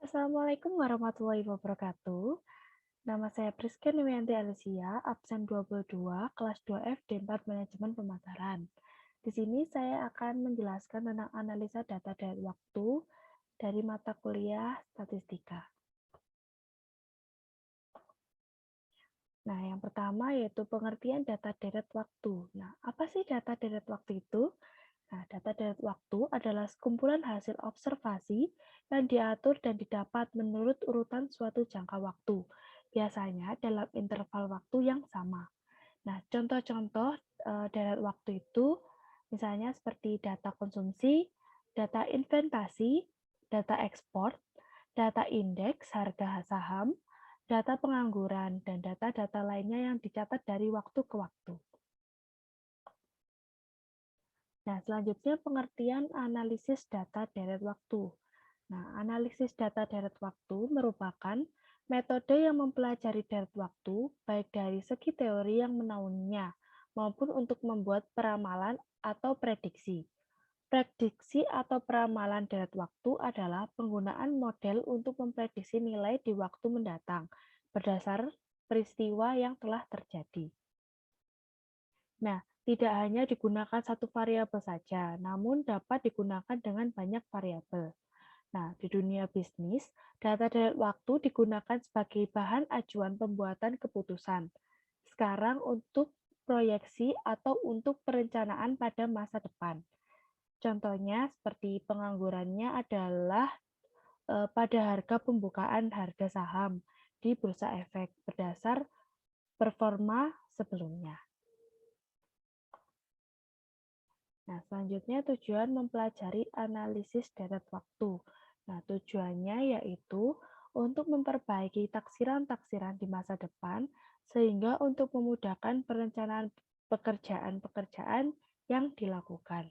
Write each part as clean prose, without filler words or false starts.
Assalamualaikum warahmatullahi wabarakatuh. Nama saya Priska Niwianti Alicia, absen 22, kelas 2F D4 Manajemen Pemasaran. Di sini saya akan menjelaskan tentang analisa data dari waktu dari mata kuliah statistika. Nah, yang pertama yaitu pengertian data deret waktu. Nah, apa sih data deret waktu itu? Nah, data deret waktu adalah sekumpulan hasil observasi yang diatur dan didapat menurut urutan suatu jangka waktu, biasanya dalam interval waktu yang sama. Nah, contoh-contoh deret waktu itu misalnya seperti data konsumsi, data inventasi, data ekspor, data indeks harga saham, data pengangguran, dan data-data lainnya yang dicatat dari waktu ke waktu. Nah, selanjutnya pengertian analisis data deret waktu. Nah, analisis data deret waktu merupakan metode yang mempelajari deret waktu baik dari segi teori yang menaunginya maupun untuk membuat peramalan atau prediksi. Prediksi atau peramalan deret waktu adalah penggunaan model untuk memprediksi nilai di waktu mendatang berdasar peristiwa yang telah terjadi. Nah, tidak hanya digunakan satu variabel saja, namun dapat digunakan dengan banyak variabel. Nah, di dunia bisnis, data deret waktu digunakan sebagai bahan acuan pembuatan keputusan. Sekarang untuk proyeksi atau untuk perencanaan pada masa depan. Contohnya seperti penganggurannya adalah pada harga pembukaan harga saham di bursa efek berdasar performa sebelumnya. Nah, selanjutnya tujuan mempelajari analisis deret waktu. Nah, tujuannya yaitu untuk memperbaiki taksiran-taksiran di masa depan sehingga untuk memudahkan perencanaan pekerjaan-pekerjaan yang dilakukan.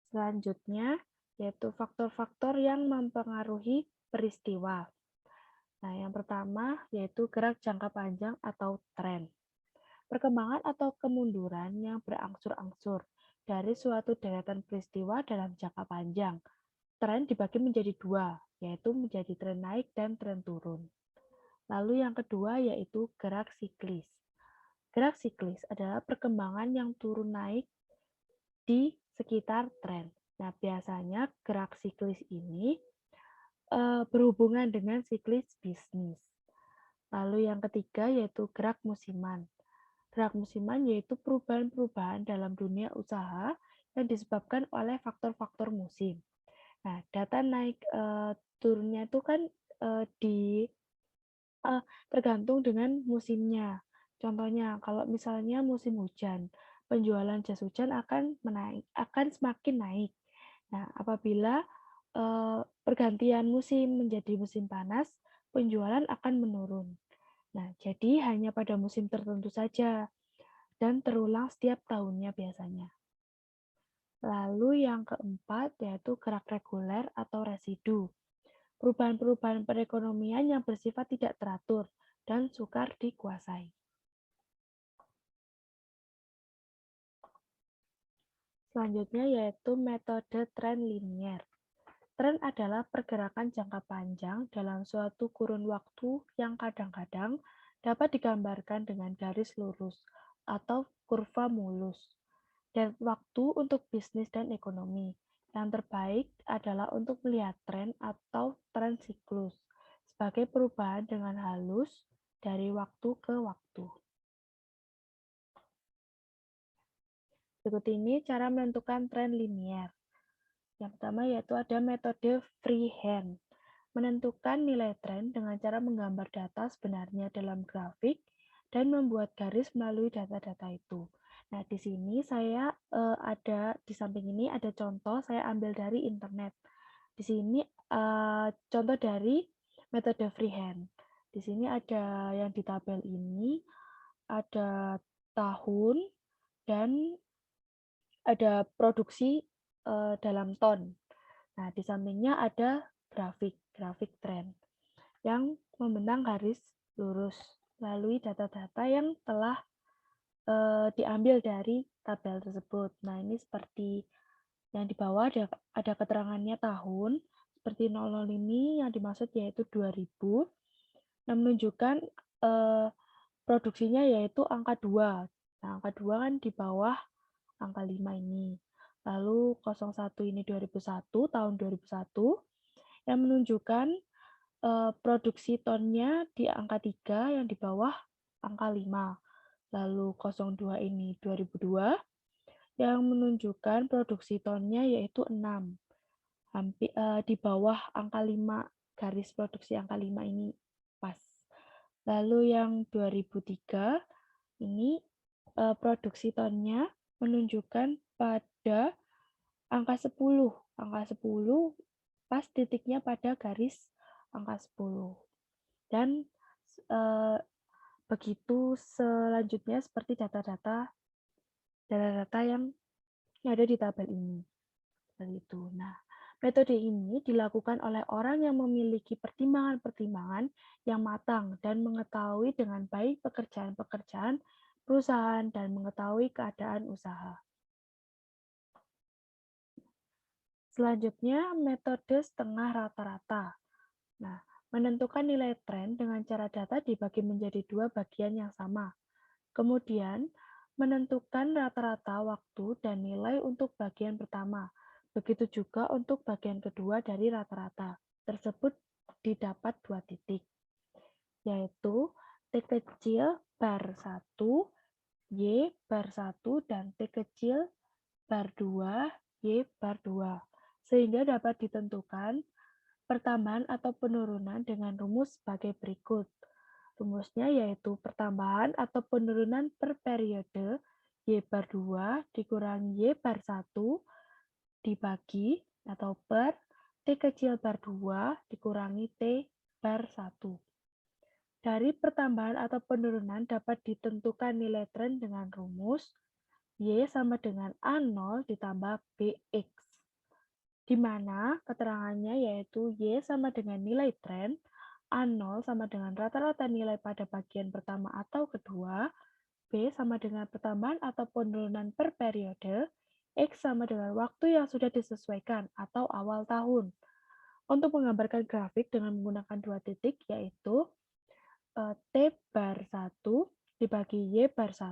Selanjutnya yaitu faktor-faktor yang mempengaruhi peristiwa. Nah, yang pertama yaitu gerak jangka panjang atau tren. Perkembangan atau kemunduran yang berangsur-angsur dari suatu deretan peristiwa dalam jangka panjang. Tren dibagi menjadi dua, yaitu menjadi tren naik dan tren turun. Lalu yang kedua yaitu gerak siklis. Gerak siklis adalah perkembangan yang turun naik di sekitar tren. Nah, biasanya gerak siklis ini berhubungan dengan siklis bisnis. Lalu yang ketiga yaitu gerak musiman. Gerak musiman yaitu perubahan-perubahan dalam dunia usaha yang disebabkan oleh faktor-faktor musim. Nah, data naik turunnya itu kan tergantung dengan musimnya. Contohnya, kalau misalnya musim hujan, penjualan jas hujan akan semakin naik. Nah, apabila pergantian musim menjadi musim panas, penjualan akan menurun. Nah, jadi hanya pada musim tertentu saja dan terulang setiap tahunnya biasanya. Lalu yang keempat yaitu gerak reguler atau residu. Perubahan-perubahan perekonomian yang bersifat tidak teratur dan sukar dikuasai. Selanjutnya yaitu metode tren linier. Tren adalah pergerakan jangka panjang dalam suatu kurun waktu yang kadang-kadang dapat digambarkan dengan garis lurus atau kurva mulus. Dan waktu untuk bisnis dan ekonomi. Yang terbaik adalah untuk melihat tren atau tren siklus sebagai perubahan dengan halus dari waktu ke waktu. Berikut ini cara menentukan tren linier. Yang pertama yaitu ada metode freehand. Menentukan nilai tren dengan cara menggambar data sebenarnya dalam grafik dan membuat garis melalui data-data itu. Nah, di sini saya ada di samping ini ada contoh saya ambil dari internet. Di sini contoh dari metode freehand. Di sini ada yang di tabel ini ada tahun dan ada produksi dalam ton. Nah, di sampingnya ada grafik tren yang membentang garis lurus melalui data-data yang telah diambil dari tabel tersebut. Nah, ini seperti Yang di bawah ada keterangannya tahun, seperti 00 ini yang dimaksud yaitu 2000, yang menunjukkan produksinya yaitu angka 2. Nah, angka 2 kan di bawah angka 5 ini. Lalu 01 ini 2001, tahun 2001, yang menunjukkan produksi tonnya di angka 3 yang di bawah angka 5. Lalu 02 ini 2002 yang menunjukkan produksi tonnya yaitu 6. Hampir di bawah angka 5, garis produksi angka 5 ini pas. Lalu yang 2003 ini produksi tonnya menunjukkan pada angka 10. Angka 10 pas titiknya pada garis angka 10. Dan begitu selanjutnya seperti data-data yang ada di tabel ini. Seperti itu. Nah, metode ini dilakukan oleh orang yang memiliki pertimbangan-pertimbangan yang matang dan mengetahui dengan baik pekerjaan-pekerjaan perusahaan dan mengetahui keadaan usaha. Selanjutnya, metode setengah rata-rata. Nah, menentukan nilai tren dengan cara data dibagi menjadi dua bagian yang sama. Kemudian, menentukan rata-rata waktu dan nilai untuk bagian pertama. Begitu juga untuk bagian kedua dari rata-rata. Tersebut didapat 2 titik, yaitu T kecil bar 1, Y bar 1, dan T kecil bar 2, Y bar 2. Sehingga dapat ditentukan pertambahan atau penurunan dengan rumus sebagai berikut. Rumusnya yaitu pertambahan atau penurunan per periode Y bar 2 dikurangi Y bar 1 dibagi atau per T kecil bar 2 dikurangi T bar 1. Dari pertambahan atau penurunan dapat ditentukan nilai tren dengan rumus Y sama dengan A0 ditambah BX, di mana keterangannya yaitu Y sama dengan nilai tren, A0 sama dengan rata-rata nilai pada bagian pertama atau kedua, B sama dengan pertambahan atau penurunan per periode, X sama dengan waktu yang sudah disesuaikan atau awal tahun. Untuk menggambarkan grafik dengan menggunakan 2 titik, yaitu T bar 1 dibagi Y bar 1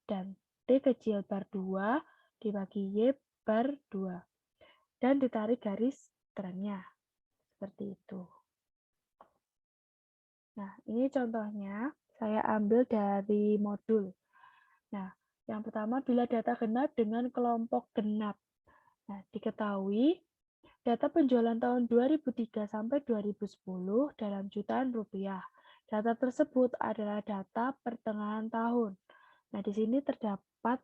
dan T kecil bar 2 dibagi Y bar 2. Dan ditarik garis trennya. Seperti itu. Nah, ini contohnya saya ambil dari modul. Nah, yang pertama bila data genap dengan kelompok genap. Nah, diketahui data penjualan tahun 2003 sampai 2010 dalam jutaan rupiah. Data tersebut adalah data pertengahan tahun. Nah, di sini terdapat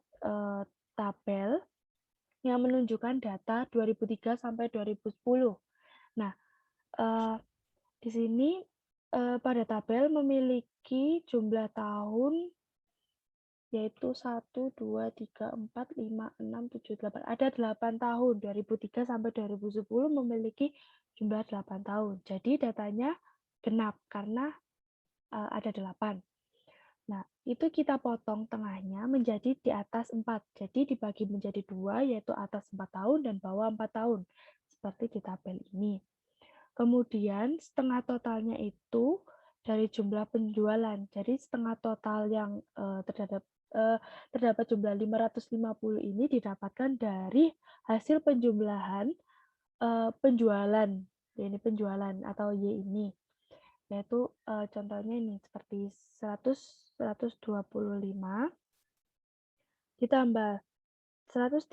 tabel yang menunjukkan data 2003 sampai 2010. Nah, di sini pada tabel memiliki jumlah tahun yaitu 1, 2, 3, 4, 5, 6, 7, 8. Ada 8 tahun. 2003 sampai 2010 memiliki jumlah 8 tahun. Jadi datanya genap karena ada 8. Nah, itu kita potong tengahnya menjadi di atas 4. Jadi dibagi menjadi 2, yaitu atas 4 tahun dan bawah 4 tahun. Seperti di tabel ini. Kemudian setengah totalnya itu dari jumlah penjualan. Jadi setengah total yang terdapat jumlah 550 ini didapatkan dari hasil penjumlahan penjualan. Ini penjualan atau Y ini. Yaitu contohnya ini seperti 125 ditambah 130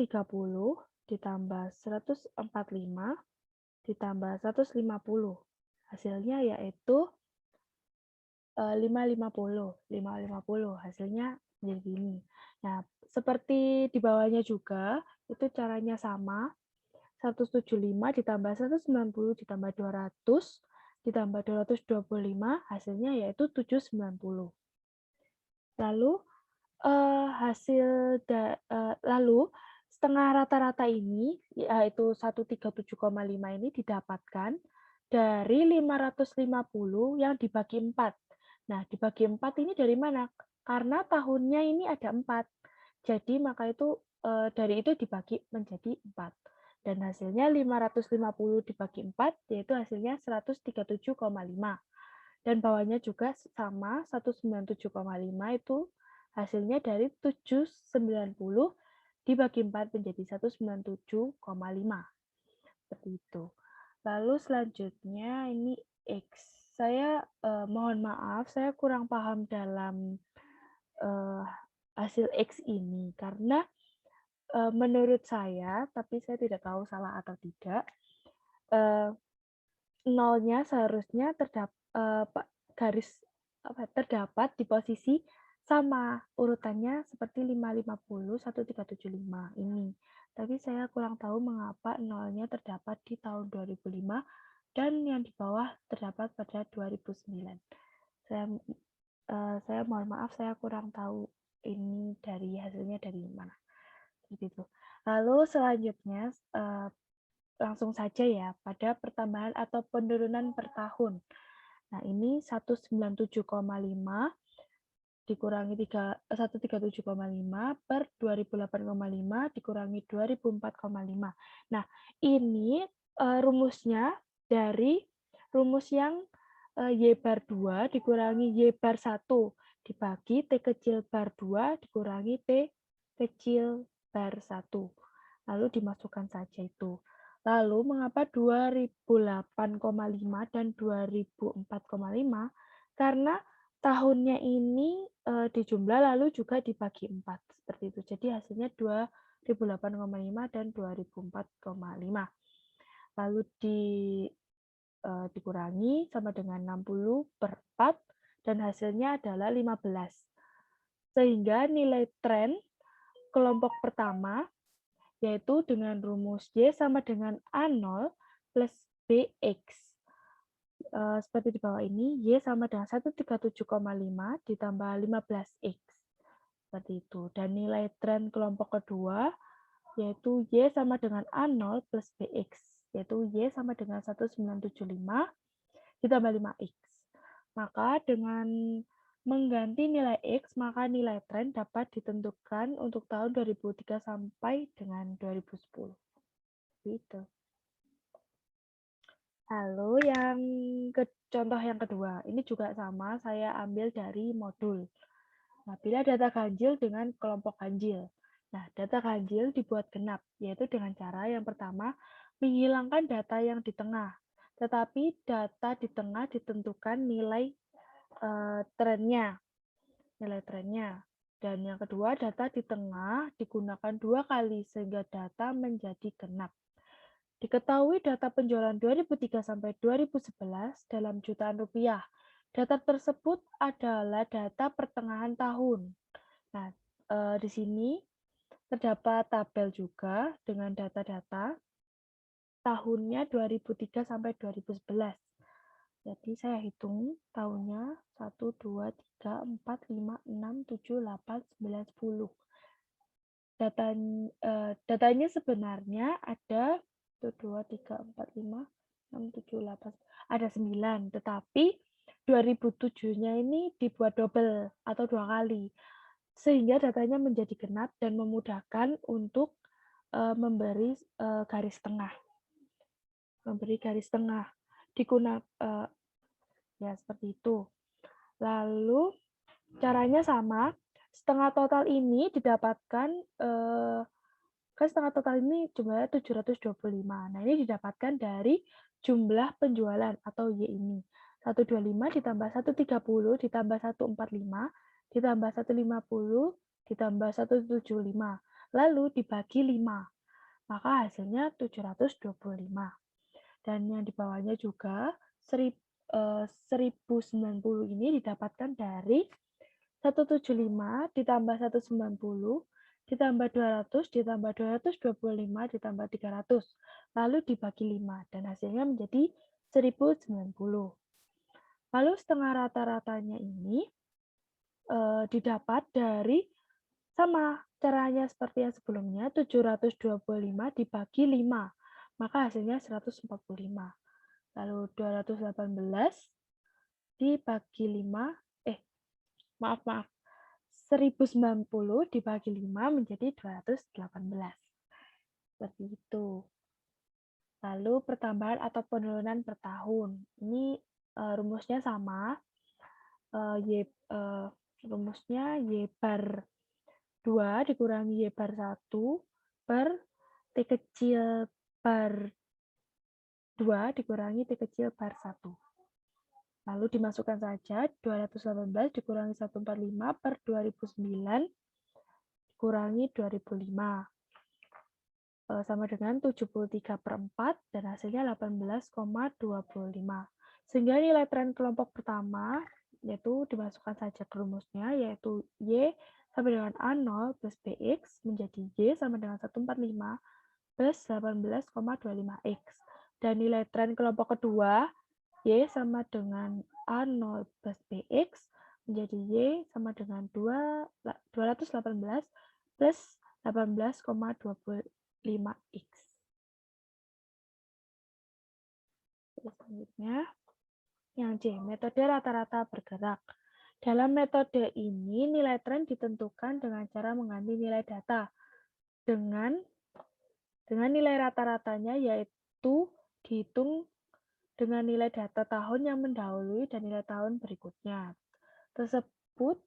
ditambah 145 ditambah 150. Hasilnya yaitu 550. Hasilnya jadi gini. Nah, seperti di bawahnya juga, itu caranya sama. 175 ditambah 190 ditambah 200 ditambah 225, hasilnya yaitu 790. Lalu lalu setengah rata-rata ini yaitu 137,5 ini didapatkan dari 550 yang dibagi 4. Nah, dibagi 4 ini dari mana? Karena tahunnya ini ada 4. Jadi maka itu dari itu dibagi menjadi 4. Dan hasilnya 550 dibagi 4, yaitu hasilnya 137,5. Dan bawahnya juga sama, 197,5 itu hasilnya dari 790 dibagi 4 menjadi 197,5. Seperti itu. Lalu selanjutnya ini X. Saya mohon maaf, saya kurang paham dalam hasil X ini, karena menurut saya, tapi saya tidak tahu salah atau tidak, nolnya seharusnya terdapat di posisi sama urutannya seperti 550, 1375 ini. Tapi saya kurang tahu mengapa nolnya terdapat di tahun 2005 dan yang di bawah terdapat pada 2009. Saya mohon maaf, saya kurang tahu ini dari hasilnya dari mana. Seperti itu. Lalu selanjutnya langsung saja ya pada pertambahan atau penurunan per tahun. Nah, ini 197,5 dikurangi 137,5 per 2008,5 dikurangi 2004,5. Nah, ini rumusnya dari rumus yang Y bar 2 dikurangi Y bar 1 dibagi T kecil bar 2 dikurangi T kecil bar 1. Lalu dimasukkan saja itu. Lalu mengapa 2008,5 dan 2004,5? Karena tahunnya ini dijumlah lalu juga dibagi 4 seperti itu. Jadi hasilnya 2008,5 dan 2004,5. Lalu dikurangi sama dengan 60 per 4 dan hasilnya adalah 15. Sehingga nilai tren kelompok pertama yaitu dengan rumus Y sama dengan A0 plus BX. Seperti di bawah ini, Y sama dengan 137,5 ditambah 15X. Seperti itu. Dan nilai tren kelompok kedua, yaitu Y sama dengan A0 plus BX. Yaitu Y sama dengan 1975 ditambah 5X. Maka dengan mengganti nilai X, maka nilai tren dapat ditentukan untuk tahun 2003 sampai dengan 2010. Gitu. Lalu contoh yang kedua, ini juga sama, saya ambil dari modul. Nah, bila data ganjil dengan kelompok ganjil. Nah, data ganjil dibuat genap, yaitu dengan cara yang pertama, menghilangkan data yang di tengah. Tetapi data di tengah ditentukan nilai trennya. Dan yang kedua, data di tengah digunakan 2 kali sehingga data menjadi genap. Diketahui data penjualan 2003 sampai 2011 dalam jutaan rupiah. Data tersebut adalah data pertengahan tahun. Nah, di sini terdapat tabel juga dengan data-data tahunnya 2003 sampai 2011. Jadi saya hitung tahunnya 1, 2, 3, 4, 5, 6, 7, 8, 9, 10. Datanya sebenarnya ada 1, 2, 3, 4, 5, 6, 7, 8. Ada 9, tetapi 2007-nya ini dibuat double atau 2 kali. Sehingga datanya menjadi genap dan memudahkan untuk memberi garis tengah. Ya seperti itu. Lalu caranya sama, setengah total ini didapatkan kan setengah total ini jumlahnya 725. Nah, ini didapatkan dari jumlah penjualan atau Y ini. 125 ditambah 130 ditambah 145 ditambah 150 ditambah 175. Lalu dibagi 5. Maka hasilnya 725. Dan yang di bawahnya juga 1090 ini didapatkan dari 175 ditambah 190 ditambah 200 ditambah 225 ditambah 300 lalu dibagi 5 dan hasilnya menjadi 1090. Lalu setengah rata-ratanya ini didapat dari sama caranya seperti yang sebelumnya 725 dibagi 5 maka hasilnya 145. Lalu 218 dibagi 5 maaf 1090 dibagi 5 menjadi 218. Seperti itu. Lalu pertambahan atau penurunan per tahun. Ini rumusnya sama. Rumusnya Y bar 2 dikurangi Y bar 1 per T kecil bar 2 dikurangi T kecil bar 1. Lalu dimasukkan saja 218 dikurangi 145 per 2009 dikurangi 2005. Sama dengan 73/4 dan hasilnya 18,25. Sehingga nilai tren kelompok pertama yaitu dimasukkan saja ke rumusnya, yaitu Y sama dengan A0 plus BX menjadi Y sama dengan 145 plus 18,25X. Dan nilai tren kelompok kedua Y sama dengan A0 plus BX menjadi Y sama dengan 218 plus 18,25X. Selanjutnya, yang C, metode rata-rata bergerak. Dalam metode ini, nilai tren ditentukan dengan cara mengganti nilai data dengan nilai rata-ratanya, yaitu dihitung dengan nilai data tahun yang mendahului dan nilai tahun berikutnya. Tersebut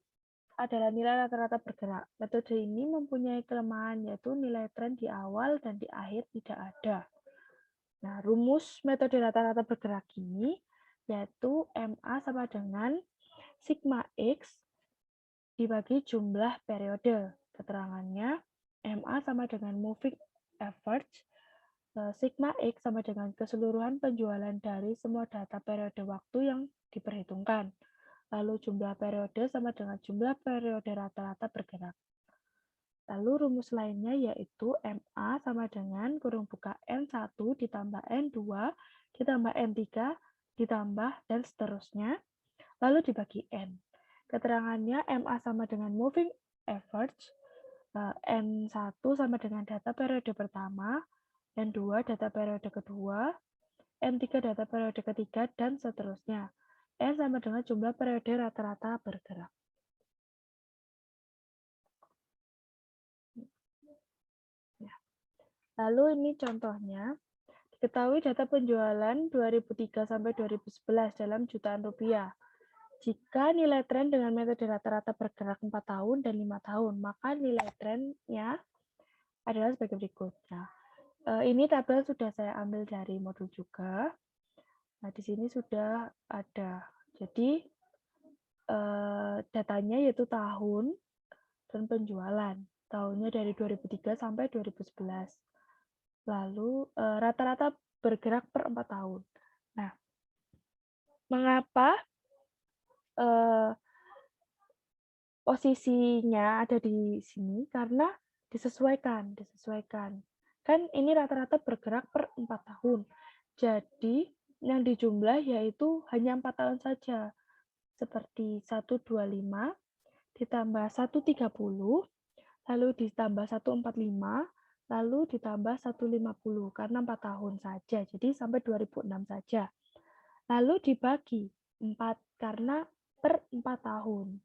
adalah nilai rata-rata bergerak. Metode ini mempunyai kelemahan, yaitu nilai tren di awal dan di akhir tidak ada. Nah, rumus metode rata-rata bergerak ini yaitu MA sama dengan sigma X dibagi jumlah periode. Keterangannya, MA sama dengan moving average, sigma X sama dengan keseluruhan penjualan dari semua data periode waktu yang diperhitungkan. Lalu jumlah periode sama dengan jumlah periode rata-rata bergerak. Lalu rumus lainnya yaitu MA sama dengan kurung buka N1 ditambah N2 ditambah N3 ditambah dan seterusnya, lalu dibagi N. Keterangannya MA sama dengan moving average, N1 sama dengan data periode pertama, N2 data periode kedua, N3 data periode ketiga, dan seterusnya. N sama dengan jumlah periode rata-rata bergerak. Lalu ini contohnya, diketahui data penjualan 2003 sampai 2011 dalam jutaan rupiah. Jika nilai tren dengan metode rata-rata bergerak 4 tahun dan 5 tahun, maka nilai trennya adalah sebagai berikut. Nah, ini tabel sudah saya ambil dari modul juga. Nah, di sini sudah ada. Jadi, datanya yaitu tahun dan penjualan. Tahunnya dari 2003 sampai 2011. Lalu rata-rata bergerak per 4 tahun. Nah, mengapa posisinya ada di sini? Karena disesuaikan. Kan ini rata-rata bergerak per 4 tahun. Jadi, yang dijumlah yaitu hanya 4 tahun saja. Seperti 125 ditambah 130, lalu ditambah 145, lalu ditambah 150 karena 4 tahun saja. Jadi sampai 2006 saja. Lalu dibagi 4 karena per 4 tahun.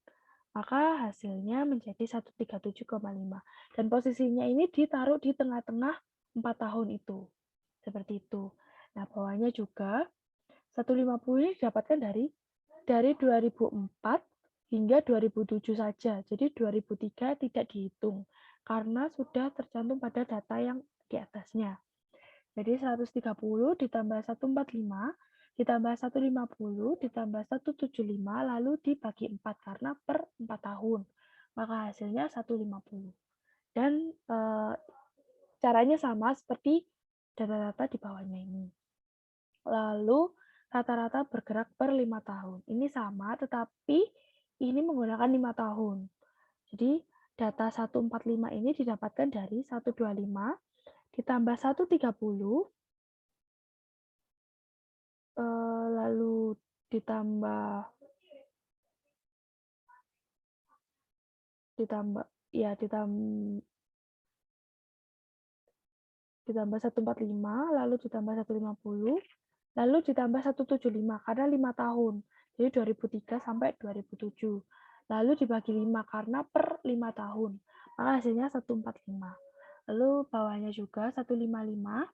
Maka hasilnya menjadi 137,5. Dan posisinya ini ditaruh di tengah-tengah 4 tahun itu. Seperti itu. Nah, bawahnya juga 150 ini didapatkan dari 2004 hingga 2007 saja. Jadi 2003 tidak dihitung karena sudah tercantum pada data yang di atasnya. Jadi 130 ditambah 145 ditambah 150 ditambah 175 lalu dibagi 4 karena per 4 tahun. Maka hasilnya 150. Dan caranya sama seperti data-data di bawahnya ini. Lalu rata-rata bergerak per 5 tahun. Ini sama, tetapi ini menggunakan 5 tahun. Jadi data 145 ini didapatkan dari 125 ditambah 130, lalu ditambah 145, lalu ditambah 150, lalu ditambah 175 karena 5 tahun. Jadi 2003 sampai 2007. lalu dibagi 5 karena per 5 tahun. Maka hasilnya 145. Lalu bawahnya juga 155.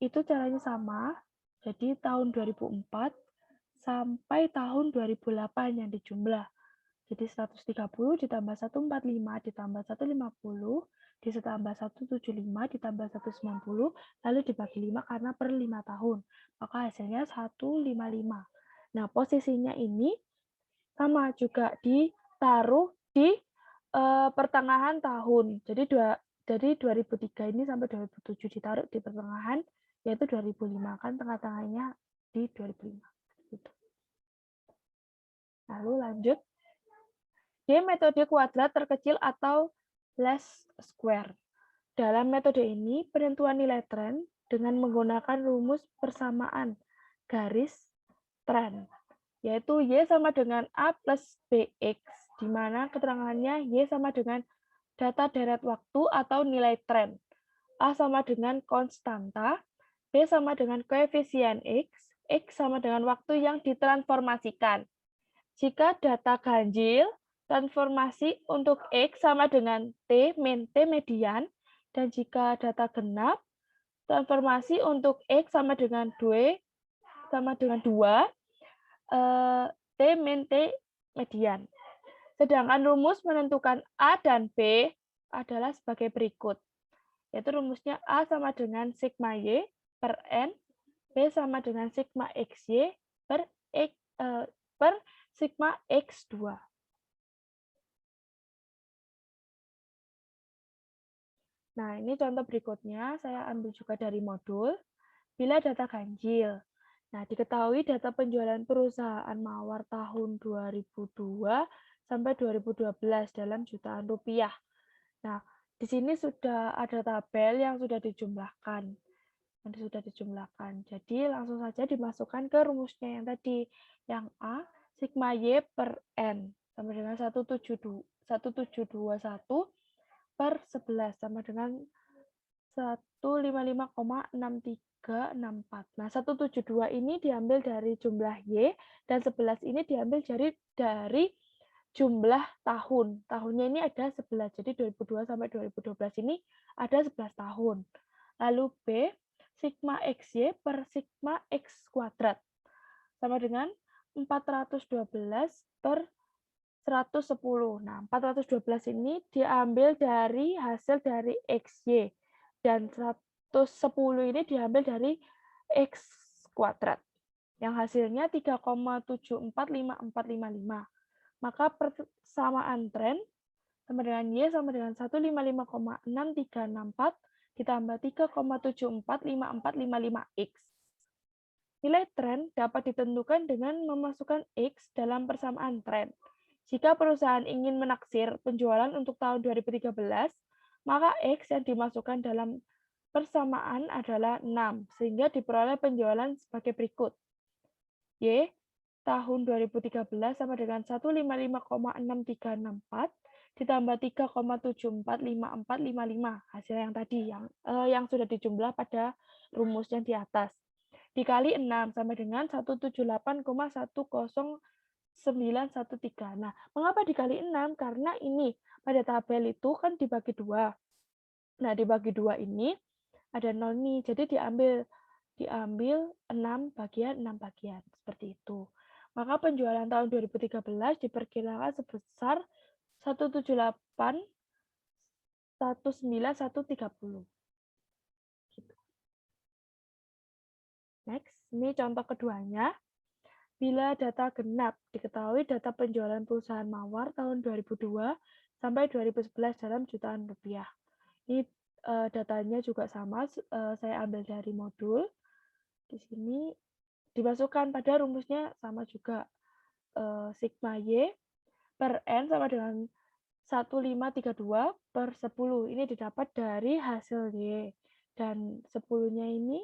Itu caranya sama. Jadi tahun 2004 sampai tahun 2008 yang dijumlah. Jadi 130 ditambah 145 ditambah 150 ditambah 175 ditambah 190 lalu dibagi 5 karena per 5 tahun. Maka hasilnya 155. Nah, posisinya ini sama juga ditaruh di pertengahan tahun. Jadi dari 2003 ini sampai 2007 ditaruh di pertengahan, yaitu 2005 kan tengah-tengahnya di 2005. Gitu. Lalu lanjut. D. Metode kuadrat terkecil atau least square. Dalam metode ini, penentuan nilai tren dengan menggunakan rumus persamaan garis tren, yaitu Y sama dengan A plus BX, di mana keterangannya Y sama dengan data deret waktu atau nilai tren. A sama dengan konstanta, B sama dengan koefisien X sama dengan waktu yang ditransformasikan. Jika data ganjil, transformasi untuk X sama dengan T median, dan jika data genap, transformasi untuk X sama dengan 2, T median. Sedangkan rumus menentukan A dan B adalah sebagai berikut, yaitu rumusnya A sama dengan sigma Y per N, B sama dengan sigma XY per sigma X2. Nah, ini contoh berikutnya, saya ambil juga dari modul. Bila data ganjil. Nah, diketahui data penjualan perusahaan Mawar tahun 2002 sampai 2012 dalam jutaan rupiah. Nah, di sini sudah ada tabel yang sudah dijumlahkan. Jadi, langsung saja dimasukkan ke rumusnya yang tadi. Yang A, sigma Y per N, sama dengan 1721 per 11 sama dengan 155,6364. Nah, 172 ini diambil dari jumlah Y dan 11 ini diambil dari jumlah tahun. Tahunnya ini ada 11. Jadi 2002 sampai 2012 ini ada 11 tahun. Lalu B, sigma XY per sigma X kuadrat sama dengan 412 per 110. Nah, 412 ini diambil dari hasil dari XY. Dan 110 ini diambil dari X kuadrat. Yang hasilnya 3,745455. Maka persamaan tren sama dengan Y sama dengan 155,6364 ditambah 3,745455X. Nilai tren dapat ditentukan dengan memasukkan X dalam persamaan tren. Jika perusahaan ingin menaksir penjualan untuk tahun 2013, maka X yang dimasukkan dalam persamaan adalah 6, sehingga diperoleh penjualan sebagai berikut. Y, tahun 2013 sama dengan 155,6364 ditambah 3,745455, hasil yang tadi, yang sudah dijumlah pada rumus yang di atas. Dikali 6 sama dengan 178,10 Nah, mengapa dikali 6? Karena ini pada tabel itu kan dibagi 2. Nah, dibagi 2 ini ada 0 nih. Jadi diambil 6 bagian seperti itu. Maka penjualan tahun 2013 diperkirakan sebesar 178,19130. Gitu. Next, ini contoh keduanya. Bila data genap, diketahui data penjualan perusahaan Mawar tahun 2002 sampai 2011 dalam jutaan rupiah. Ini datanya juga sama, saya ambil dari modul. Di sini dimasukkan pada rumusnya sama juga. Sigma Y per N sama dengan 1532 per 10. Ini didapat dari hasil Y. Dan 10-nya ini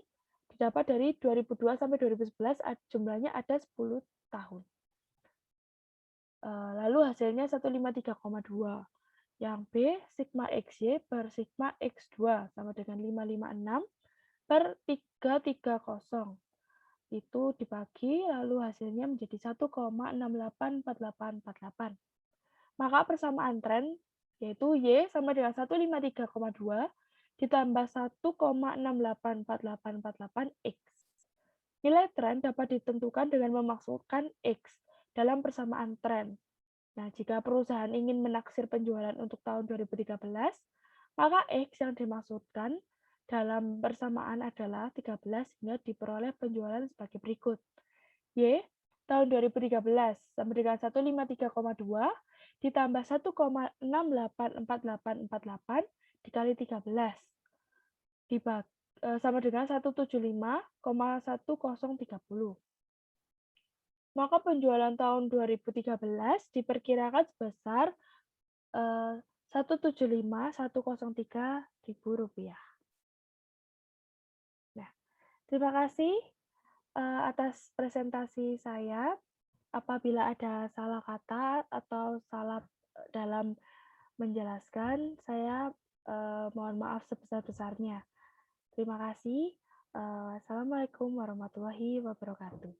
didapat dari 2002 sampai 2011, jumlahnya ada 10 tahun. Lalu hasilnya 153,2. Yang B, sigma XY per sigma X2 sama dengan 556 per 330. Itu dibagi, lalu hasilnya menjadi 1,684848. Maka persamaan tren yaitu Y sama dengan 153,2 ditambah 1,684848 X. Nilai tren dapat ditentukan dengan memasukkan X dalam persamaan tren. Nah, jika perusahaan ingin menaksir penjualan untuk tahun 2013, maka X yang dimaksudkan dalam persamaan adalah 13 hingga diperoleh penjualan sebagai berikut. Y tahun 2013 sama dengan 153,2 ditambah 1,684848 dikali 13 sama dengan 175,1030. Maka penjualan tahun 2013 diperkirakan sebesar Rp175.103.000. Nah, terima kasih atas presentasi saya. Apabila ada salah kata atau salah dalam menjelaskan, saya mohon maaf sebesar-besarnya. Terima kasih. Assalamualaikum warahmatullahi wabarakatuh.